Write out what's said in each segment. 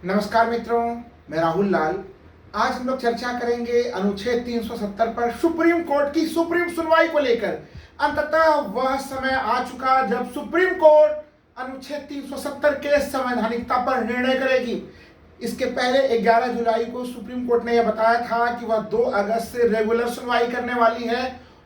नमस्कार मित्रों, मैं राहुल लाल। आज हम लोग चर्चा करेंगे अनुच्छेद 370 पर सुप्रीम कोर्ट की सुप्रीम सुनवाई को लेकर। अंततः वह समय आ चुका जब सुप्रीम कोर्ट अनुच्छेद 370 के संवैधानिकता पर निर्णय करेगी। इसके पहले 11 जुलाई को सुप्रीम कोर्ट ने यह बताया था कि वह 2 अगस्त से रेगुलर सुनवाई करने वाली है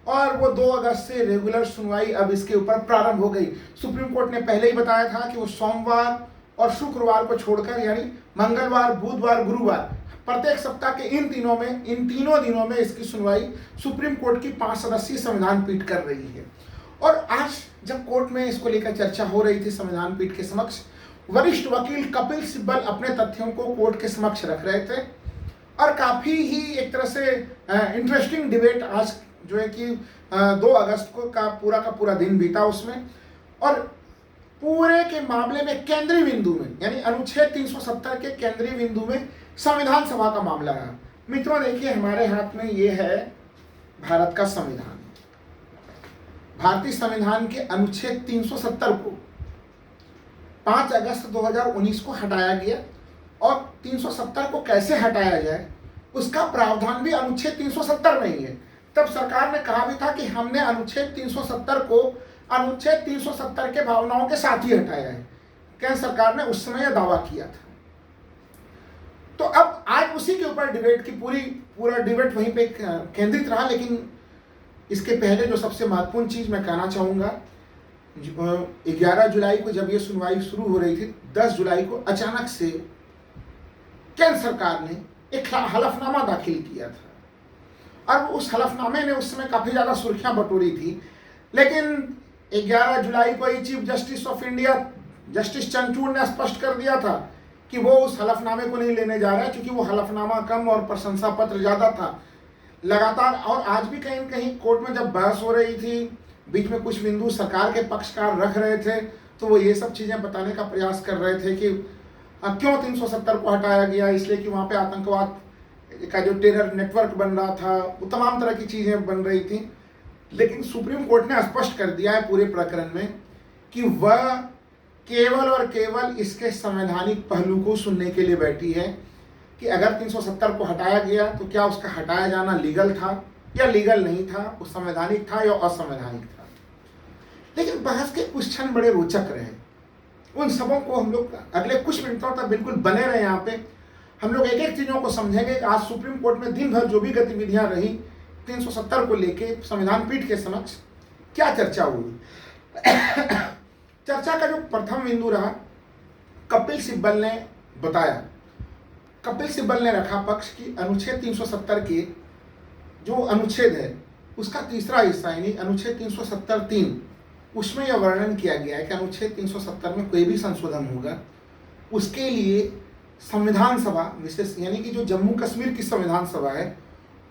और वो 2 अगस्त से रेगुलर सुनवाई अब इसके ऊपर प्रारंभ हो गई। सुप्रीम कोर्ट ने पहले ही बताया था कि वो सोमवार और शुक्रवार को छोड़कर यानी मंगलवार, बुधवार, गुरुवार प्रत्येक सप्ताह के इन तीनों दिनों में इसकी सुनवाई सुप्रीम कोर्ट की 5 सदस्यीय संविधान पीठ कर रही है। और आज जब कोर्ट में इसको लेकर चर्चा हो रही थी संविधान पीठ के समक्ष, वरिष्ठ वकील कपिल सिब्बल अपने तथ्यों को कोर्ट के समक्ष रख रहे थे और काफी ही एक तरह से इंटरेस्टिंग डिबेट आज जो है कि 2 अगस्त को का पूरा दिन बीता उसमें। और पूरे के मामले में केंद्रीय बिंदु में यानी अनुच्छेद 370 के केंद्रीय बिंदु में संविधान सभा का मामला रहा। मित्रों देखिए, हमारे हाथ में ये है भारत का संविधान। भारतीय संविधान के अनुच्छेद 370 को 5 अगस्त 2019 को हटाया गया और 370 को कैसे हटाया जाए उसका प्रावधान भी अनुच्छेद 370 में ही है। तब सरकार ने कहा भी था कि हमने अनुच्छेद 370 को अनुच्छेद 370 के भावनाओं के साथ ही हटाया है। केंद्र सरकार ने उस समय यह दावा किया था। तो अब आज उसी के ऊपर डिबेट की पूरा डिबेट वहीं पे केंद्रित रहा। लेकिन इसके पहले जो सबसे महत्वपूर्ण चीज मैं कहना चाहूंगा, 11 जुलाई को जब ये सुनवाई शुरू हो रही थी, 10 जुलाई को अचानक से केंद्र सरकार ने एक हलफनामा दाखिल किया था। अब उस हलफनामे ने उस समय काफी ज्यादा सुर्खियां बटोरी थी। लेकिन 11 जुलाई को ही chief justice of India justice Chandrachud ने स्पष्ट कर दिया था कि वो उस हलफनामे को नहीं लेने जा रहा है, क्योंकि वो हलफनामा कम और प्रशंसा पत्र ज्यादा था। लगातार और आज भी कहीं न कहीं कोर्ट में जब बहस हो रही थी, बीच में कुछ बिंदु सरकार के पक्षकार रख रहे थे, तो वो ये सब चीजें बताने का प्रयास कर रहे थे कि क्यों 370 को हटाया गया, इसलिए कि वहां पे आतंकवाद का जो टेरर नेटवर्क बन रहा था, वो तमाम तरह की चीजें बन रही थी। लेकिन सुप्रीम कोर्ट ने स्पष्ट कर दिया है पूरे प्रकरण में कि वह केवल और केवल इसके संवैधानिक पहलू को सुनने के लिए बैठी है कि अगर 370 को हटाया गया तो क्या उसका हटाया जाना लीगल था या लीगल नहीं था, वो संवैधानिक था या असंवैधानिक था। लेकिन बहस के कुछ क्षण बड़े रोचक रहे। उन सबों को हम लोग अगले कुछ मिनटों तक बिल्कुल बने रहे। यहाँ पे हम लोग एक एक चीजों को समझेंगे। आज सुप्रीम कोर्ट में दिन भर जो भी गतिविधियां रही 370 को लेके संविधान पीठ के समक्ष क्या चर्चा हुई। चर्चा का जो प्रथम बिंदु रहा, कपिल सिब्बल ने बताया, कपिल सिब्बल ने रखा पक्ष की अनुच्छेद 370 के जो अनुच्छेद है उसका तीसरा हिस्सा यानी अनुच्छेद 370(3), उसमें यह वर्णन किया गया है कि अनुच्छेद 370 में कोई भी संशोधन होगा उसके लिए संविधान सभा विशेष यानी कि जो जम्मू कश्मीर की संविधान सभा है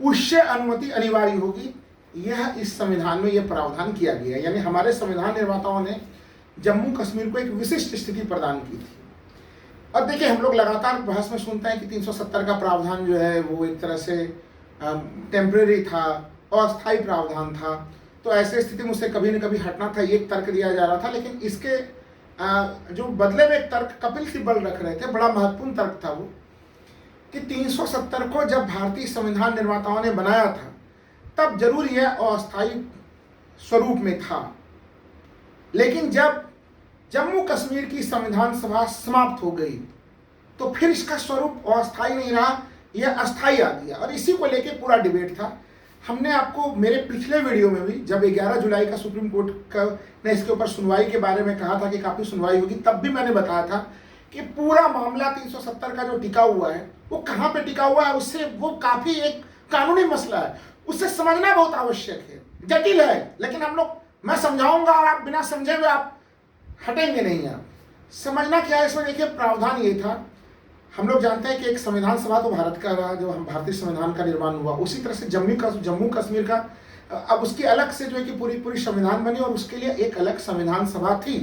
उससे अनुमति अनिवार्य होगी। यह इस संविधान में यह प्रावधान किया गया है। यानी हमारे संविधान निर्माताओं ने जम्मू कश्मीर को एक विशिष्ट स्थिति प्रदान की थी। और देखिए, हम लोग लगातार बहस में सुनते हैं कि 370 का प्रावधान जो है वो एक तरह से टेम्परेरी था, अस्थायी प्रावधान था। तो ऐसे स्थिति में उसे कभी न कभी हटना था, एक तर्क दिया जा रहा था। लेकिन इसके जो बदले में एक तर्क कपिल सिब्बल रख रहे थे, बड़ा महत्वपूर्ण तर्क था वो, कि 370 को जब भारतीय संविधान निर्माताओं ने बनाया था तब जरूर यह अस्थायी स्वरूप में था, लेकिन जब जम्मू कश्मीर की संविधान सभा समाप्त हो गई तो फिर इसका स्वरूप अस्थायी नहीं रहा, यह अस्थायी आ गया। और इसी को लेके पूरा डिबेट था। हमने आपको मेरे पिछले वीडियो में भी जब 11 जुलाई का सुप्रीम कोर्ट ने इसके ऊपर सुनवाई के बारे में कहा था कि काफी सुनवाई होगी, तब भी मैंने बताया था कि पूरा मामला 370 का जो टिका हुआ है वो कहाँ पे टिका हुआ है, उससे वो काफी एक कानूनी मसला है, उससे समझना बहुत आवश्यक है, जटिल है। लेकिन हम लोग, मैं समझाऊंगा और आप बिना समझे हुए आप हटेंगे नहीं। आप समझना क्या है इसमें। देखिए, प्रावधान ये था, हम लोग जानते हैं कि एक संविधान सभा तो भारत का रहा, जो हम भारतीय संविधान का निर्माण हुआ, उसी तरह से जम्मू कश्मीर का अब उसकी अलग से जो है कि पूरी संविधान बनी और उसके लिए एक अलग संविधान सभा थी।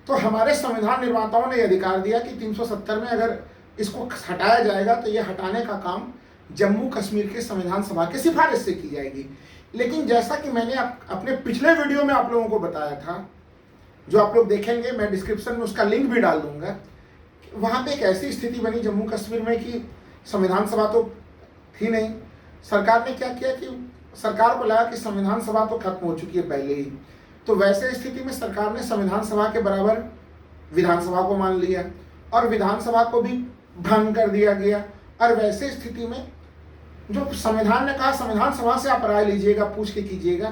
तो हमारे संविधान निर्माताओं ने अधिकार दिया कि 370 में अगर इसको हटाया जाएगा तो यह हटाने का काम जम्मू कश्मीर के संविधान सभा की सिफारिश से की जाएगी। लेकिन जैसा कि मैंने अपने पिछले वीडियो में आप लोगों को बताया था, जो आप लोग देखेंगे, मैं डिस्क्रिप्शन में उसका लिंक भी डाल दूंगा, वहाँ पे एक ऐसी स्थिति बनी जम्मू कश्मीर में कि संविधान सभा तो थी नहीं। सरकार ने क्या किया कि सरकार को लगा कि संविधान सभा तो खत्म हो चुकी है पहले ही, तो वैसे स्थिति में सरकार ने संविधान सभा के बराबर विधानसभा को मान लिया और विधानसभा को भी भंग कर दिया गया। और वैसे स्थिति में जो संविधान ने कहा संविधान सभा से आप राय लीजिएगा, पूछ के कीजिएगा,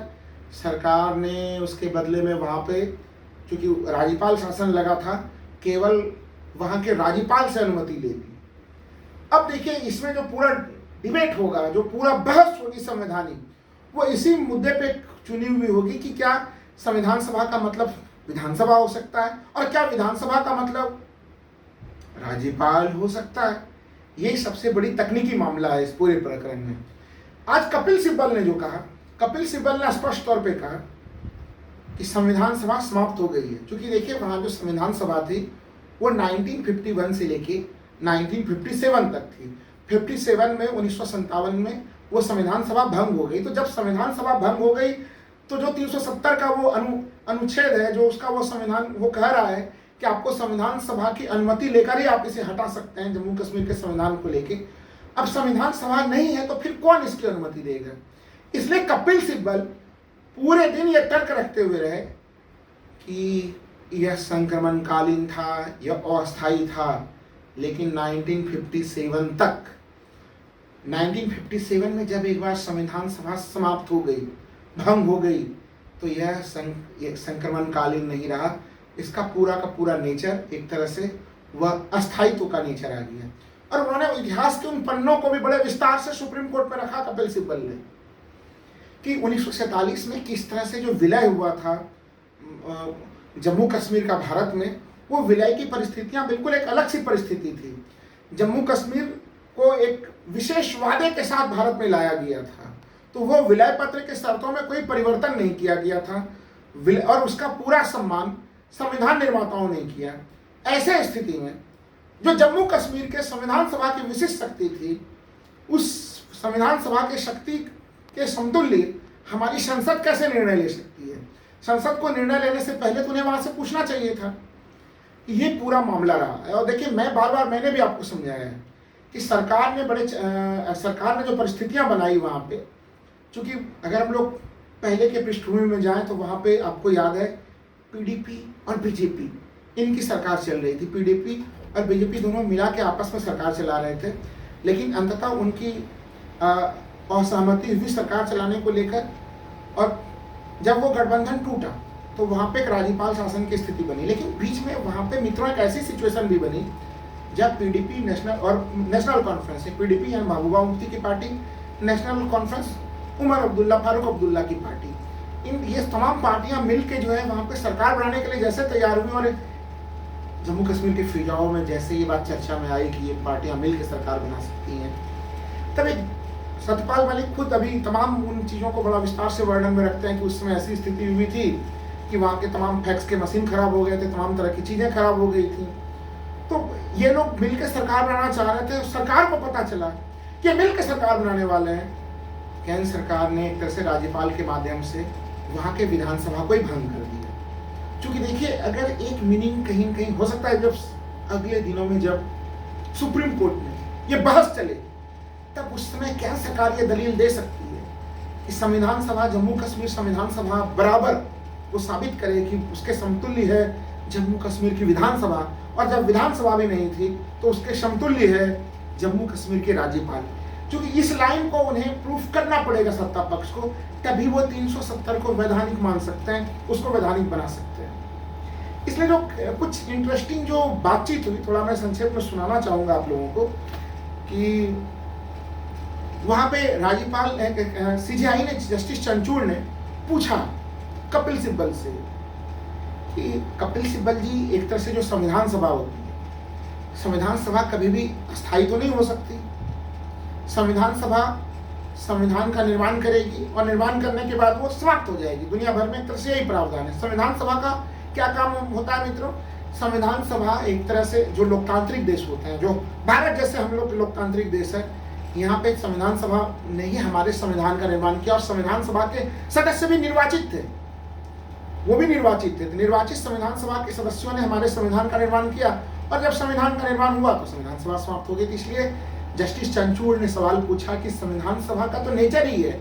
सरकार ने उसके बदले में वहाँ पे क्योंकि राज्यपाल शासन लगा था, केवल वहाँ के राज्यपाल से अनुमति ले ली। अब देखिए इसमें जो पूरा डिबेट होगा, जो पूरा बहस होगी संवैधानिक, वो इसी मुद्दे पे चुनी हुई होगी कि क्या संविधान सभा का मतलब विधानसभा हो सकता है और क्या विधानसभा का मतलब राज्यपाल हो सकता है। यही सबसे बड़ी तकनीकी मामला है इस पूरे प्रकरण में। आज कपिल सिब्बल ने जो कहा, कपिल सिब्बल ने स्पष्ट तौर पे कहा कि संविधान सभा समाप्त हो गई है। क्योंकि देखिए वहाँ जो संविधान सभा थी वो 1951 से लेके 1957 तक थी। 57 में 1957 में वो संविधान सभा भंग हो गई। तो जब संविधान सभा भंग हो गई तो जो 370 का वो अनुच्छेद है, जो उसका वो संविधान वो कह रहा है कि आपको संविधान सभा की अनुमति लेकर ही आप इसे हटा सकते हैं जम्मू कश्मीर के संविधान को लेके। अब संविधान सभा नहीं है तो फिर कौन इसकी अनुमति देगा। इसलिए कपिल सिब्बल पूरे दिन ये तर्क रखते हुए रहे कि यह संक्रमणकालीन था, यह अस्थायी था, लेकिन 1957 तक, 1957 में जब एक बार संविधान सभा समाप्त हो गई, भंग हो गई, तो यह संक्रमणकालीन नहीं रहा। इसका पूरा का पूरा नेचर एक तरह से वह अस्थायित्व का नेचर आ गया। और उन्होंने इतिहास के उन पन्नों को भी बड़े विस्तार से सुप्रीम कोर्ट में रखा कपिल सिब्बल ने कि 1947 में किस तरह से जो विलय हुआ था जम्मू कश्मीर का भारत में, वो विलय की परिस्थितियां बिल्कुल एक अलग सी परिस्थिति थी। जम्मू कश्मीर को एक विशेष वादे के साथ भारत में लाया गया था, तो वो विलय पत्र के शर्तों में कोई परिवर्तन नहीं किया गया था और उसका पूरा सम्मान संविधान निर्माताओं ने किया। ऐसे स्थिति में जो जम्मू कश्मीर के संविधान सभा की विशिष्ट शक्ति थी, उस संविधान सभा की शक्ति के समतुल्य हमारी संसद कैसे निर्णय ले सकती है। संसद को निर्णय लेने से पहले तो उन्हें वहां से पूछना चाहिए था। ये पूरा मामला रहा है। और देखिए मैंने भी आपको समझाया है कि सरकार ने जो परिस्थितियां बनाई वहां पे, क्योंकि अगर हम लोग पहले के पृष्ठभूमि में जाएं तो वहां पे आपको याद है पीडीपी और बीजेपी इनकी सरकार चल रही थी। पीडीपी और बीजेपी दोनों मिला के आपस में सरकार चला रहे थे, लेकिन अंततः उनकी असहमति हुई सरकार चलाने को लेकर। और जब वो गठबंधन टूटा तो वहाँ पे एक राज्यपाल शासन की स्थिति बनी। लेकिन बीच में वहाँ पे मित्रों एक ऐसी सिचुएशन भी बनी जब पीडीपी नेशनल कॉन्फ्रेंस, पीडीपी यानी महबूबा मुफ्ती की party, national conference Farooq Abdullah की पार्टी, ये तमाम पार्टियां मिलके जो है वहाँ पे सरकार बनाने के लिए जैसे तैयार हुई। और जम्मू कश्मीर के फिजाओं में जैसे ये बात चर्चा में आई कि ये पार्टियां मिलकर सरकार बना सकती हैं, तब एक सत्यपाल मलिक खुद अभी तमाम उन चीज़ों को बड़ा विस्तार से वर्णन में रखते हैं कि उस समय ऐसी स्थिति हुई थी कि वहाँ के तमाम फैक्स के मशीन खराब हो गए थे, तमाम तरह की चीज़ें खराब हो गई थी। तो ये लोग मिलकर सरकार बनाना चाह रहे थे। सरकार को पता चला कि मिलकर सरकार बनाने वाले हैं। केंद्र सरकार ने एक तरह से राज्यपाल के माध्यम से वहाँ के विधानसभा को ही भंग कर दिया। क्योंकि देखिए अगर एक मीनिंग कहीं कहीं हो सकता है, जब अगले दिनों में जब सुप्रीम कोर्ट में ये बहस चले तब उस समय क्या सरकार ये दलील दे सकती है कि संविधान सभा, जम्मू कश्मीर संविधान सभा बराबर वो साबित करे कि उसके समतुल्य है जम्मू कश्मीर की विधानसभा, और जब विधानसभा भी नहीं थी तो उसके समतुल्य है जम्मू कश्मीर के राज्यपाल। क्योंकि इस लाइन को उन्हें प्रूफ करना पड़ेगा सत्ता पक्ष को, तभी वो 370 को वैधानिक मान सकते हैं, उसको वैधानिक बना सकते हैं। इसलिए जो कुछ इंटरेस्टिंग जो बातचीत हुई, थोड़ा मैं संक्षेप में सुनाना चाहूँगा आप लोगों को कि वहाँ पे राज्यपाल सीजेआई ने, जस्टिस चंचूड़ ने पूछा कपिल सिब्बल से कि कपिल सिब्बल जी, एक तरह से जो संविधान सभा होती है, संविधान सभा कभी भी अस्थायी तो नहीं हो सकती। संविधान सभा संविधान का निर्माण करेगी और निर्माण करने के बाद वो समाप्त हो जाएगी। दुनिया भर में एक तरह से यही प्रावधान है। संविधान सभा का क्या काम होता है मित्रों? संविधान सभा एक तरह से जो लोकतांत्रिक देश होते हैं, जो भारत जैसे हम लोग लोकतांत्रिक देश है, यहाँ पे संविधान सभा ने ही हमारे संविधान का निर्माण किया और संविधान सभा के सदस्य भी निर्वाचित थे, वो भी निर्वाचित थे। निर्वाचित संविधान सभा के सदस्यों ने हमारे संविधान का निर्माण किया और जब संविधान का निर्माण हुआ तो संविधान सभा समाप्त हो गई थी। इसलिए जस्टिस चंद्रचूड़ ने सवाल पूछा कि संविधान सभा का तो नेचर ही है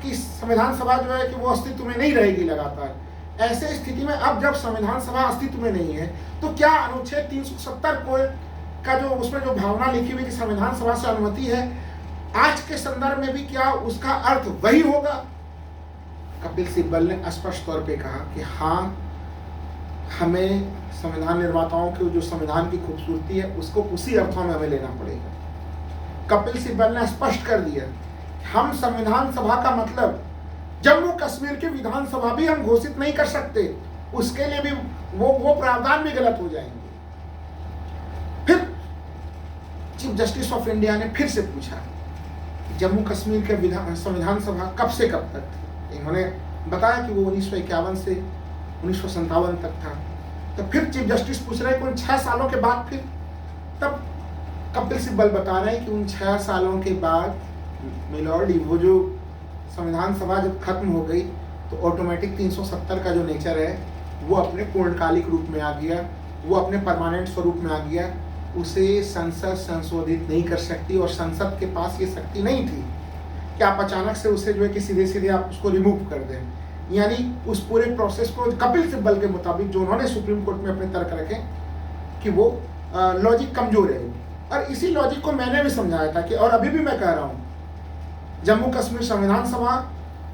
कि संविधान सभा जो है कि वो अस्तित्व में नहीं रहेगी लगातार। ऐसे स्थिति में अब जब संविधान सभा अस्तित्व में नहीं है तो क्या अनुच्छेद 370 को का जो उसमें जो भावना लिखी हुई कि संविधान सभा से अनुमति है, आज के संदर्भ में भी क्या उसका अर्थ वही होगा? कपिल सिब्बल ने स्पष्ट तौर पे कहा कि हाँ, हमें संविधान निर्माताओं की जो संविधान की खूबसूरती है उसको उसी अर्थों में हमें लेना पड़ेगा। कपिल सिब्बल ने स्पष्ट कर दिया, हम संविधान सभा का मतलब जम्मू कश्मीर की विधानसभा भी हम घोषित नहीं कर सकते, उसके लिए भी वो प्रावधान भी गलत हो जाएंगे। फिर चीफ जस्टिस ऑफ इंडिया ने फिर से पूछा जम्मू कश्मीर के संविधान सभा कब से कब तक थी? इन्होंने बताया कि वो 1951 से 1957 तक था। तो फिर चीफ जस्टिस पूछ रहे हैं कि उन 6 सालों के बाद फिर, तब कपिल सिब्बल बता रहे हैं कि उन 6 सालों के बाद मिलॉर्ड वो जो संविधान सभा जब खत्म हो गई तो ऑटोमेटिक 370 का जो नेचर है वो अपने पूर्णकालिक रूप में आ गया, वो अपने परमानेंट स्वरूप में आ गया। उसे संसद संशोधित नहीं कर सकती और संसद के पास ये शक्ति नहीं थी कि आप अचानक से उसे जो है कि सीधे सीधे आप उसको रिमूव कर दें। यानी उस पूरे प्रोसेस को कपिल सिब्बल के मुताबिक जो उन्होंने सुप्रीम कोर्ट में अपने तर्क रखे कि वो लॉजिक कमजोर है। और इसी लॉजिक को मैंने भी समझाया था कि और अभी भी मैं कह रहा हूँ, जम्मू कश्मीर संविधान सभा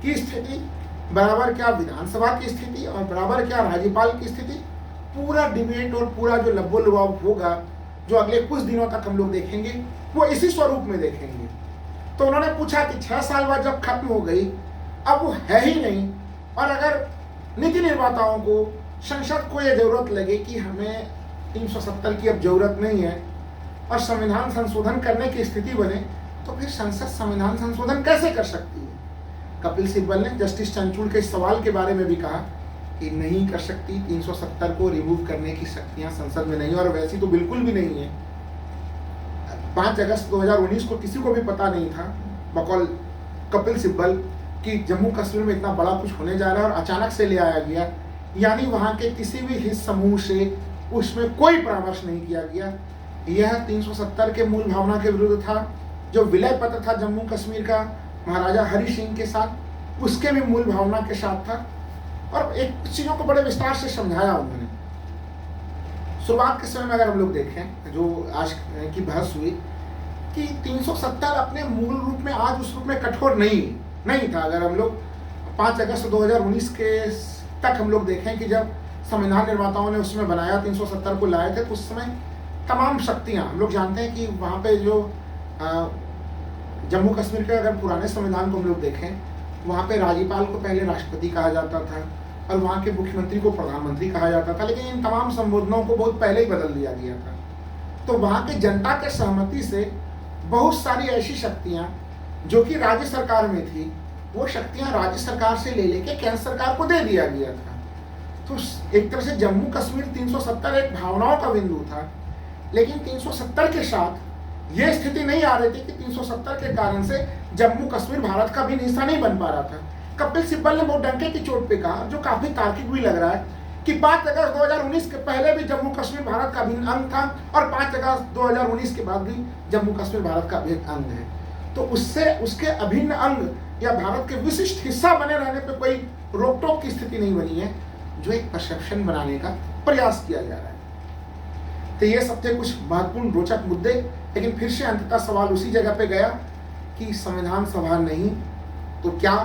की स्थिति बराबर क्या विधानसभा की स्थिति और बराबर क्या राज्यपाल की स्थिति, पूरा डिबेट और पूरा जो लब्बो लुभाव होगा जो अगले कुछ दिनों तक हम लोग देखेंगे वो इसी स्वरूप में देखेंगे। तो उन्होंने पूछा कि 6 साल बाद जब खत्म हो गई अब वो है ही नहीं, और अगर नीति निर्माताओं को संसद को ये जरूरत लगे कि हमें 370 की अब जरूरत नहीं है और संविधान संशोधन करने की स्थिति बने, तो फिर संसद संविधान संशोधन कैसे कर सकती है? कपिल सिब्बल ने जस्टिस चंद्रचूड़ के सवाल के बारे में भी कहा कि नहीं कर सकती, 370 को रिमूव करने की शक्तियां संसद में नहीं, और वैसी तो बिल्कुल भी नहीं है। 5 अगस्त 2019 को किसी को भी पता नहीं था बकौल कपिल सिब्बल कि जम्मू कश्मीर में इतना बड़ा कुछ होने जा रहा है और अचानक से ले आया गया। यानी वहाँ के किसी भी हित समूह से उसमें कोई परामर्श नहीं किया गया। यह 370 के मूल भावना के विरुद्ध था। जो विलय पत्र था जम्मू कश्मीर का महाराजा हरि सिंह के साथ, उसके भी मूल भावना के साथ था। और एक चीज़ों को बड़े विस्तार से समझाया उन्होंने। शुरुआत के समय में अगर हम लोग देखें जो आज की बहस हुई कि 370 अपने मूल रूप में आज उस रूप में कठोर नहीं था। अगर हम लोग 5 अगस्त 2019 के तक हम लोग देखें कि जब संविधान निर्माताओं ने उसमें बनाया 370 को लाए थे तो उस समय तमाम शक्तियां, हम लोग जानते हैं कि वहाँ पे जो जम्मू कश्मीर के अगर पुराने संविधान को हम लोग देखें, वहाँ पे राज्यपाल को पहले राष्ट्रपति कहा जाता था और वहाँ के मुख्यमंत्री को प्रधानमंत्री कहा जाता था, लेकिन इन तमाम संबोधनों को बहुत पहले ही बदल दिया गया था। तो वहाँ की जनता के सहमति से बहुत सारी ऐसी शक्तियाँ जो कि राज्य सरकार में थी, वो शक्तियाँ राज्य सरकार से ले लेके केंद्र सरकार को दे दिया गया था। तो एक तरह से जम्मू कश्मीर 370 एक भावनाओं का बिंदु था, लेकिन 370 के साथ ये स्थिति नहीं आ रही थी कि 370 के कारण से जम्मू कश्मीर भारत का भी हिस्सा नहीं बन पा रहा था। कपिल सिब्बल ने बहुत डंके की चोट पे कहा, जो काफी तार्किक भी लग रहा है, कि 5 अगस्त 2019 के पहले भी जम्मू कश्मीर भारत का अभिन्न अंग था और 5 अगस्त 2019 के बाद भी जम्मू कश्मीर भारत का अभिन्न अंग है। तो उससे उसके अभिन्न अंग या भारत के विशिष्ट हिस्सा बने रहने पर कोई रोक टोक की स्थिति नहीं बनी है, जो एक परसेप्शन बनाने का प्रयास किया जा रहा है। तो ये सब थे कुछ महत्वपूर्ण रोचक मुद्दे, लेकिन फिर से अंततः सवाल उसी जगह पे गया कि संविधान सभा नहीं तो क्या,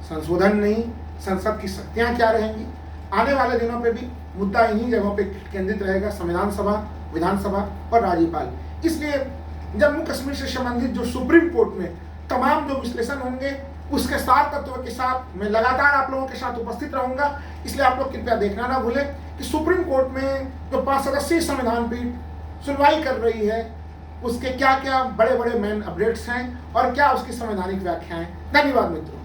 संशोधन नहीं, संसद की शक्तियां क्या रहेंगी। आने वाले दिनों पे भी मुद्दा इन्हीं जगहों पे केंद्रित रहेगा, संविधान सभा, विधानसभा और राज्यपाल। इसलिए जम्मू कश्मीर से संबंधित जो सुप्रीम कोर्ट में तमाम जो विश्लेषण होंगे उसके सार तत्वों के साथ मैं लगातार आप लोगों के साथ उपस्थित रहूंगा। इसलिए आप लोग कृपया देखना ना भूलें कि सुप्रीम कोर्ट में जो 5 सदस्यीय संविधान पीठ सुनवाई कर रही है उसके क्या क्या बड़े बड़े मेन अपडेट्स हैं और क्या उसकी संवैधानिक व्याख्याएं। धन्यवाद मित्रों।